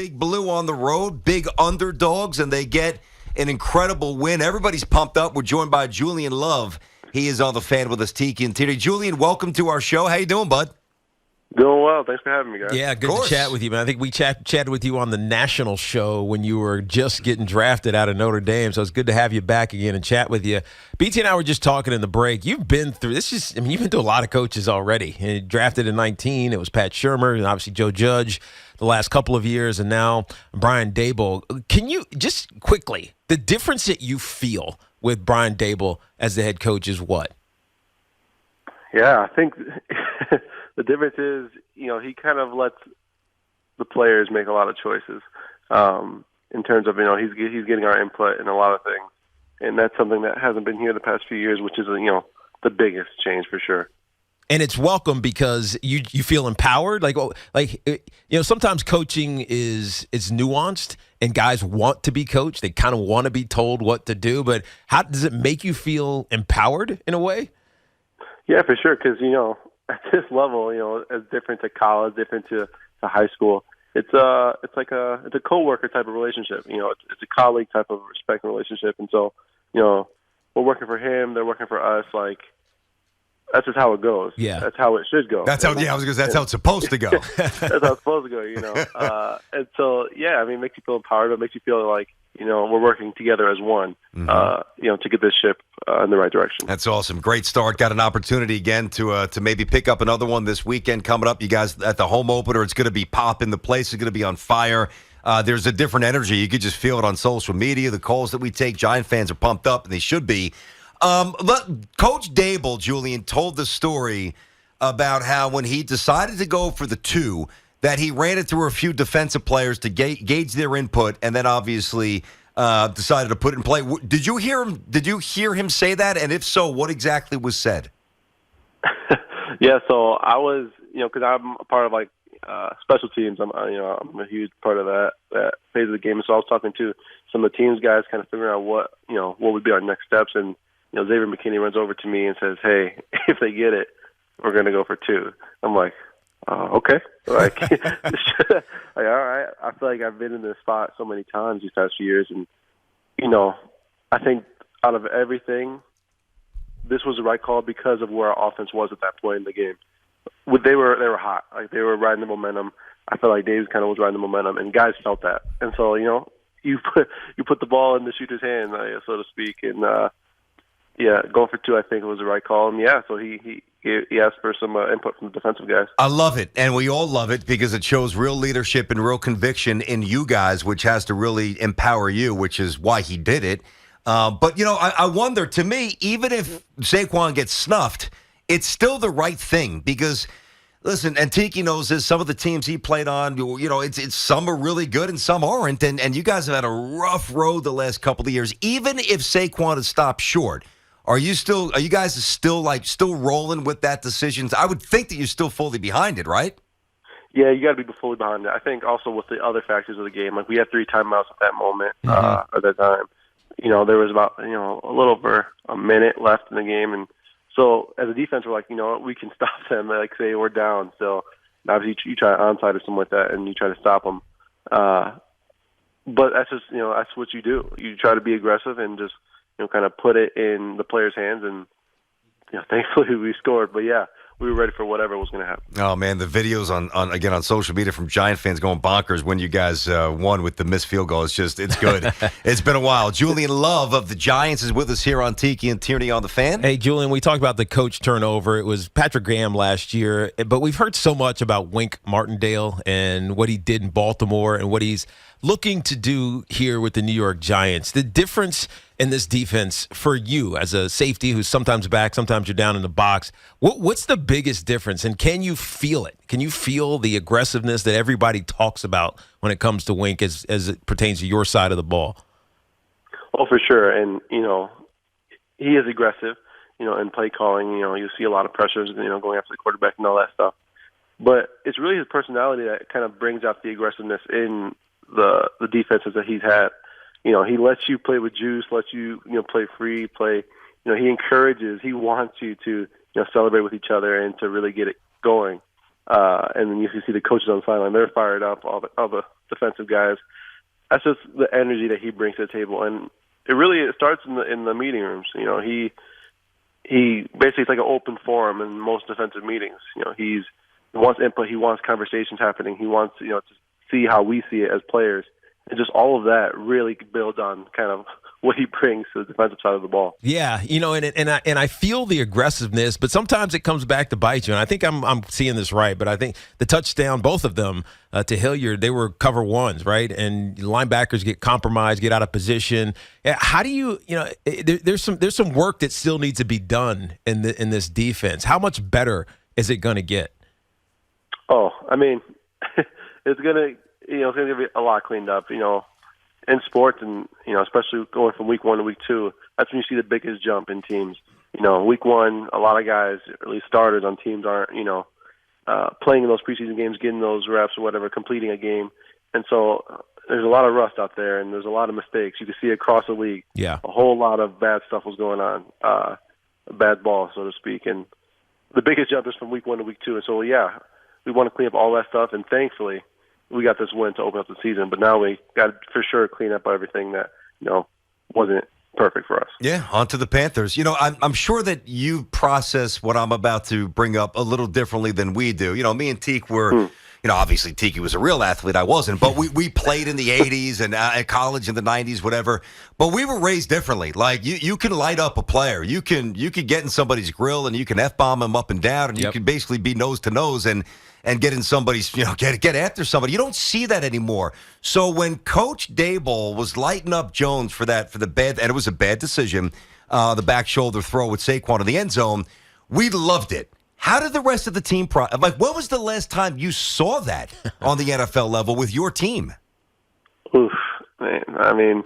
Big Blue on the road, big underdogs, and they get an incredible win. Everybody's pumped up. We're joined by Julian Love. He is on the fan with us, Tiki and Tierney. Julian, welcome to our show. How you doing, bud? Doing well. Thanks for having me, guys. Yeah, good to chat with you, man. I think we chatted with you on the national show when you were just getting drafted out of Notre Dame, so it's good to have you back again and chat with you. BT and I were just talking in the break. You've been through this. You've been through a lot of coaches already. You drafted in 19. It was Pat Shurmur and obviously Joe Judge the last couple of years, and now Brian Daboll. Can you just quickly, the difference that you feel with Brian Daboll as the head coach is what? Yeah, I think the difference is, he kind of lets the players make a lot of choices in terms of, he's getting our input in a lot of things. And that's something that hasn't been here the past few years, which is, the biggest change for sure. And it's welcome because you feel empowered. Sometimes coaching is nuanced and guys want to be coached. They kind of want to be told what to do. But how does it make you feel empowered in a way? Yeah, for sure. Because, at this level, it's different to college, different to high school. It's a coworker type of relationship. It's a colleague type of respect relationship. And so, we're working for him, they're working for us. Like, that's just how it goes. Yeah, that's how it should go. That's how. Yeah, I was going to say that's how it's supposed to go. That's how it's supposed to go. And so, yeah, it makes you feel empowered. It makes you feel like we're working together as one. To get this ship in the right direction. That's awesome. Great start. Got an opportunity again to maybe pick up another one this weekend coming up. You guys at the home opener, it's going to be popping. The place is going to be on fire. There's a different energy. You could just feel it on social media. The calls that we take, Giant fans are pumped up, and they should be. Coach Daboll, Julian, told the story about how when he decided to go for the 2, that he ran it through a few defensive players to gauge their input, and then obviously decided to put it in play. Did you hear him? Did you hear him say that? And if so, what exactly was said? Yeah, so I was, because I'm a part of special teams. I'm a huge part of that phase of the game. And so I was talking to some of the teams guys, kind of figuring out what would be our next steps. And Xavier McKinney runs over to me and says, "Hey, if they get it, we're going to go for 2." I'm like, okay. All right. I feel like I've been in this spot so many times these past few years, and I think out of everything, this was the right call because of where our offense was at that point in the game. They were hot, like they were riding the momentum. I felt like Davis kind of was riding the momentum, and guys felt that. And so you put the ball in the shooter's hand, so to speak, and going for 2, I think it was the right call. And so he asked for some input from the defensive guys. I love it, and we all love it because it shows real leadership and real conviction in you guys, which has to really empower you, which is why he did it. But, I wonder, to me, even if Saquon gets snuffed, it's still the right thing because, listen, and Tiki knows this, some of the teams he played on, it's some are really good and some aren't, and you guys have had a rough road the last couple of years. Even if Saquon has stopped short, are you guys still rolling with that decision? I would think that you're still fully behind it, right? Yeah, you got to be fully behind it. I think also with the other factors of the game, like we had 3 timeouts at that moment, at that time. There was about, a little over a minute left in the game. And so as a defense, we're like, we can stop them. Like say we're down. So obviously you try onside or something like that and you try to stop them. But that's just, that's what you do. You try to be aggressive and just, kind of put it in the players' hands, and thankfully we scored. But yeah, we were ready for whatever was going to happen. Oh man, the videos on social media from Giant fans going bonkers when you guys won with the missed field goal. It's good. It's been a while. Julian Love of the Giants is with us here on Tiki and Tierney on the Fan. Hey Julian, we talked about the coach turnover. It was Patrick Graham last year, but we've heard so much about Wink Martindale and what he did in Baltimore and what he's looking to do here with the New York Giants. The difference in this defense for you as a safety who's sometimes back, sometimes you're down in the box, what's the biggest difference, and can you feel it? Can you feel the aggressiveness that everybody talks about when it comes to Wink as it pertains to your side of the ball? Oh, for sure. And, he is aggressive, in play calling. You see a lot of pressures, going after the quarterback and all that stuff. But it's really his personality that kind of brings out the aggressiveness in the defenses that he's had. He lets you play with juice, lets you, play free, play. He encourages, he wants you to, celebrate with each other and to really get it going. And then you can see the coaches on the sideline; they're fired up. All the defensive guys. That's just the energy that he brings to the table, and it starts in the meeting rooms. He basically, it's like an open forum in most defensive meetings. He wants input, he wants conversations happening, he wants to see how we see it as players, and just all of that really builds on kind of what he brings to the defensive side of the ball. Yeah, and I feel the aggressiveness, but sometimes it comes back to bite you. And I think I'm seeing this right, but I think the touchdown, both of them to Hilliard, they were cover ones, right? And linebackers get compromised, get out of position. How do there's some work that still needs to be done in this defense. How much better is it going to get? Oh, I mean, it's gonna be a lot cleaned up. In sports, and especially going from week 1 to week 2, that's when you see the biggest jump in teams. Week 1, a lot of guys, or at least starters on teams, aren't playing in those preseason games, getting those reps or whatever, completing a game, and so there's a lot of rust out there, and there's a lot of mistakes. You can see across the league. Yeah, a whole lot of bad stuff was going on, bad ball, so to speak, and the biggest jump is from week 1 to week 2. And so, we want to clean up all that stuff, and thankfully, we got this win to open up the season, but now we got to for sure clean up everything that wasn't perfect for us. Yeah, on to the Panthers. I'm sure that you process what I'm about to bring up a little differently than we do. Me and Teak were, obviously Tiki was a real athlete. I wasn't, but we played in the 80s and at college in the 90s, whatever. But we were raised differently. Like you can light up a player. You can get in somebody's grill and you can F-bomb him up and down, and you can basically be nose to nose and get in somebody's, get after somebody. You don't see that anymore. So when Coach Daboll was lighting up Jones for the bad, and it was a bad decision, the back shoulder throw with Saquon in the end zone, we loved it. How did the rest of the team when was the last time you saw that on the NFL level with your team? Oof, man. I mean,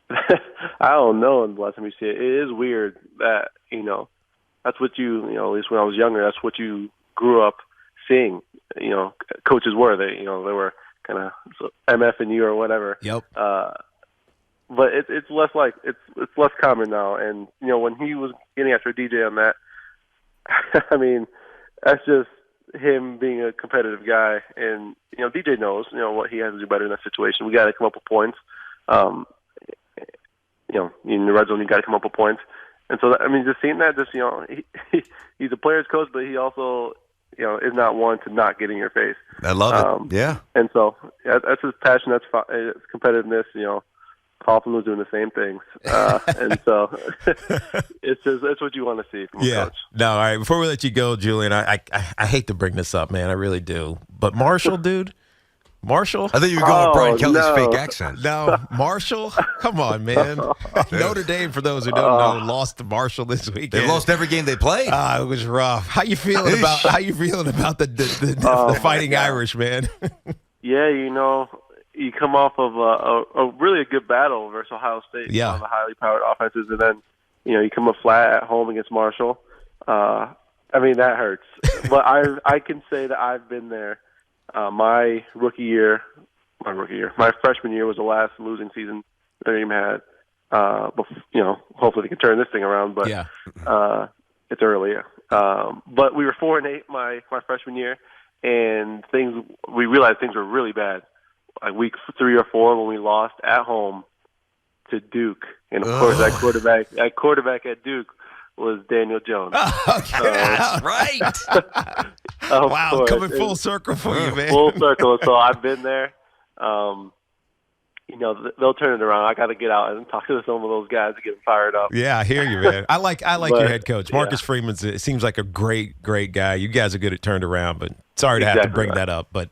I don't know the last time you see it. It is weird that, that's what at least when I was younger, that's what you grew up seeing. Coaches were they were kind of MF and you or whatever. Yep. But it's less it's less common now. And when he was getting after DJ on that, I mean, that's just him being a competitive guy. And DJ knows what he has to do better in that situation. We got to come up with points. In the red zone, you got to come up with points. And so just seeing that, he's a player's coach, but he also is not one to not get in your face. I love it. Yeah. And so that's his passion. That's it's competitiveness. Coughlin was doing the same things. And so it's what you want to see from a coach. No, all right. Before we let you go, Julian, I hate to bring this up, man. I really do. But Marshall, dude. Marshall? I think you were going with Brian Kelly's fake accent. No, Marshall? Come on, man. Notre Dame, for those who don't know, lost to Marshall this weekend. They lost every game they played. It was rough. How you feeling about the Fighting Irish, man? Yeah, you come off of a really good battle versus Ohio State. Yeah. One of the highly powered offenses, and then you come up flat at home against Marshall. That hurts. But I can say that I've been there. My freshman year was the last losing season their team had. Hopefully they can turn this thing around, but it's early. But we were 4-8 my freshman year, and we realized things were really bad. Like week 3 or 4 when we lost at home to Duke, and of course that quarterback at Duke was Daniel Jones. That's right. Wow, course. coming full circle for you, man. Full circle. So I've been there. They'll turn it around. I got to get out and talk to some of those guys to get them fired up. Yeah, I hear you, man. I like your head coach. Marcus Freeman seems like a great guy. You guys are good at turned around, but sorry to have to bring that up. But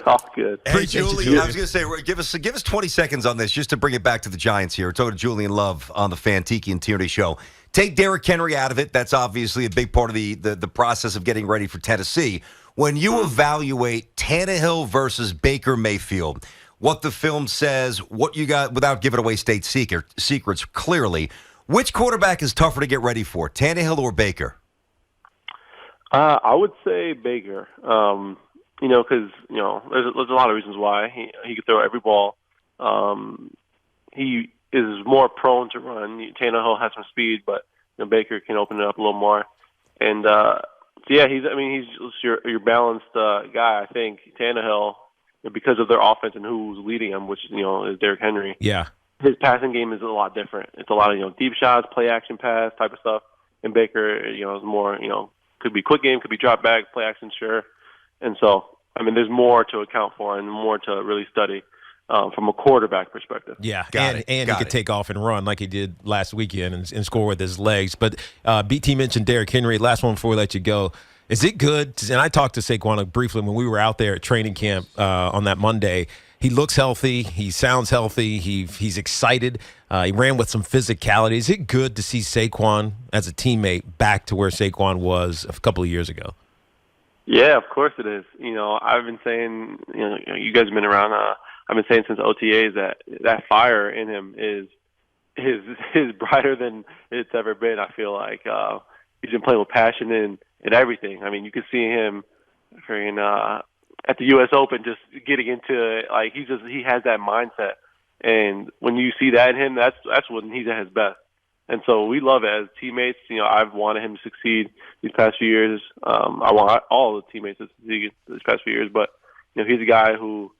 all good. Hey, Julian, I was going to say, give us 20 seconds on this just to bring it back to the Giants here. Talking to Julian Love on the Fan Tiki and Tierney show. Take Derrick Henry out of it. That's obviously a big part of the process of getting ready for Tennessee. When you evaluate Tannehill versus Baker Mayfield, what the film says, what you got, without giving away state secrets clearly, which quarterback is tougher to get ready for, Tannehill or Baker? I would say Baker. Because there's a lot of reasons why he could throw every ball. He is more prone to run. Tannehill has some speed, but Baker can open it up a little more. And he's your balanced guy. I think Tannehill because of their offense and who's leading them, which is Derrick Henry. Yeah. His passing game is a lot different. It's a lot of deep shots, play action pass type of stuff. And Baker, is more could be quick game, could be drop back, play action, sure. And so there's more to account for and more to really study from a quarterback perspective. Yeah, Got it. He could take off and run like he did last weekend and score with his legs. But BT mentioned Derrick Henry. Last one before we let you go. Is it good? And I talked to Saquon briefly when we were out there at training camp on that Monday. He looks healthy. He sounds healthy. He's excited. He ran with some physicality. Is it good to see Saquon as a teammate back to where Saquon was a couple of years ago? Yeah, of course it is. I've been saying, you guys have been around. I've been saying since OTAs that fire in him is brighter than it's ever been. I feel like he's been playing with passion in everything. You can see him at the U.S. Open just getting into it. Like he has that mindset, and when you see that in him, that's when he's at his best. And so we love it as teammates. I've wanted him to succeed these past few years. I want all the teammates to succeed these past few years, but he's a guy who's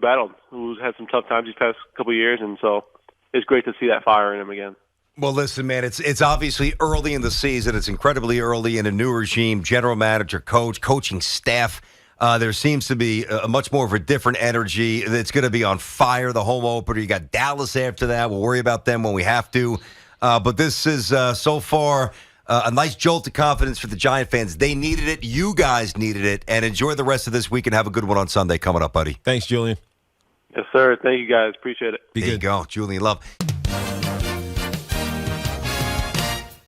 battled, who's had some tough times these past couple of years, and so it's great to see that fire in him again. Well, listen, man, it's obviously early in the season. It's incredibly early in a new regime, general manager, coach, coaching staff. There seems to be a much more of a different energy. It's going to be on fire, the home opener. You got Dallas after that. We'll worry about them when we have to. But this is, so far, a nice jolt of confidence for the Giant fans. They needed it. You guys needed it. And enjoy the rest of this week and have a good one on Sunday coming up, buddy. Thanks, Julian. Yes, sir. Thank you, guys. Appreciate it. Be There good. you go. Julian Love.